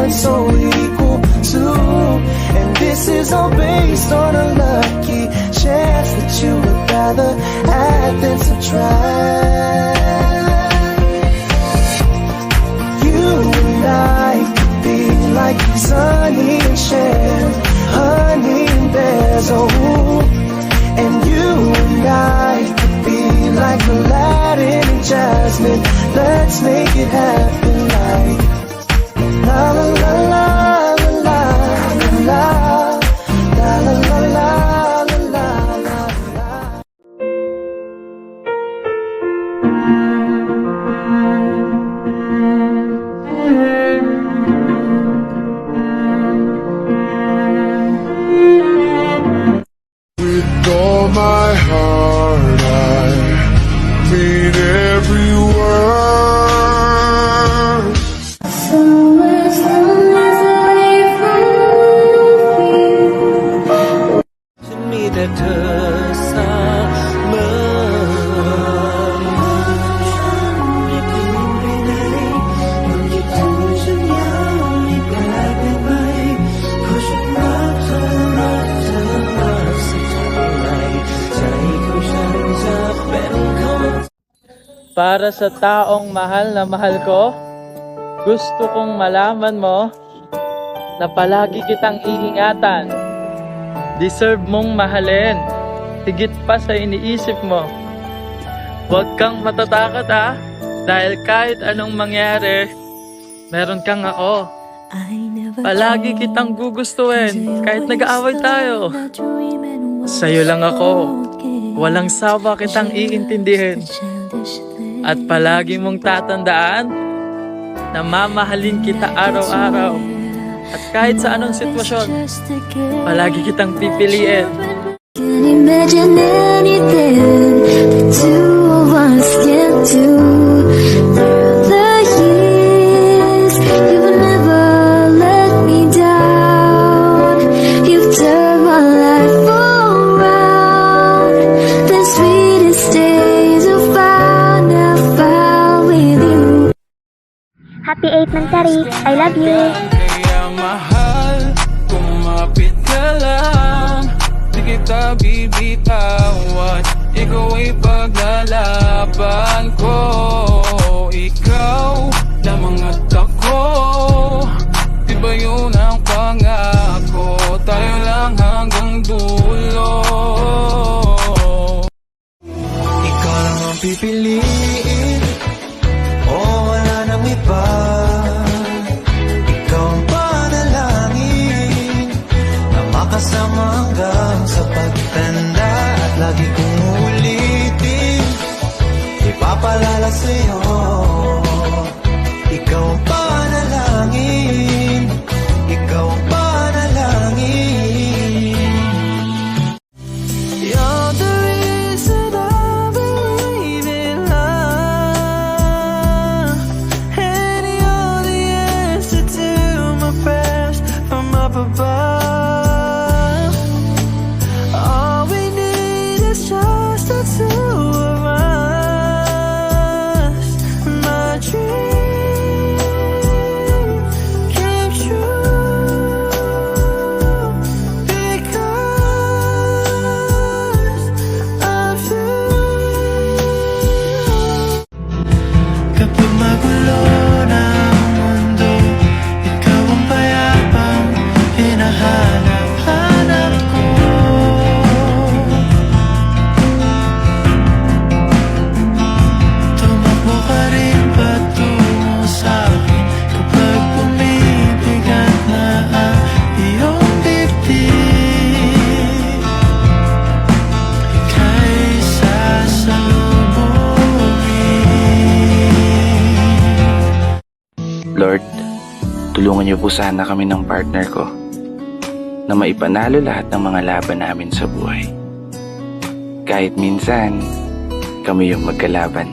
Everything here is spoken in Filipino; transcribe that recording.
one so equal to. And this is all based on a lucky chance that you would rather add than subtract. You and I could be like Sunny and Cher, honey and bears, oh. And you and I could be like Aladdin and Jasmine. Let's make it happen like la la la la la la la la la la la la la la. With all my heart, I mean every word. So as long as I find you, ฉันมีแต่เธอเสมออย่าเปลี่ยนไปไหนความคิดถึงฉันยังไม่แปลเปลี่ยนไปเพราะฉันรักเธอมากสักเท่าไหร่ใจของฉันจะเป็นของ Para sa taong mahal na mahal ko, gusto kong malaman mo na palagi kitang iingatan. Deserve mong mahalin, higit pa sa iniisip mo. Huwag kang matatakot dahil kahit anong mangyari, meron kang ako. Palagi kitang gugustuhin kahit nag-aaway tayo. Sa'yo lang ako, walang sawa kitang iintindihin. At palagi mong tatandaan na mamahalin kita araw-araw. At kahit sa anong sitwasyon, palagi kitang pipiliin. can't imagine anything the two of us can do. Through the years, you've never let me down. You've turned my life around. The sweetest days of found I found with you. Happy 8th Mansari, I love you. Kaya mahal, kumapit ka lang. Di kita bibitawan, ikaw ay paglalaban ko. Ikaw lamang at ako, di ba yun ang pangako? Tayo lang hanggang dulo. Ikaw lang ang pipiliin, wala nang iba. Ikaw ang panalangin na makasama hanggang sa pagtanda. At lagi kong ulitin, ipapalala sa'yo. Ikaw ang panalangin, ikaw ang panalangin. You're the reason I believe in love, and you're the answer to my prayers from up above. All we need is just the two of us. My dream came true because of you. Kapag magulo na ang mundo, ikaw ang payapang hinahanap-hanap ko. Tumakbo ka rin patungo sa'kin kapag bumibigat na ang iyong dibdib. Ika'y sasalubungin. Lord, tulungan niyo po sana kami ng partner ko na maipanalo lahat ng mga laban namin sa buhay. Kahit minsan, kami yung magkalaban.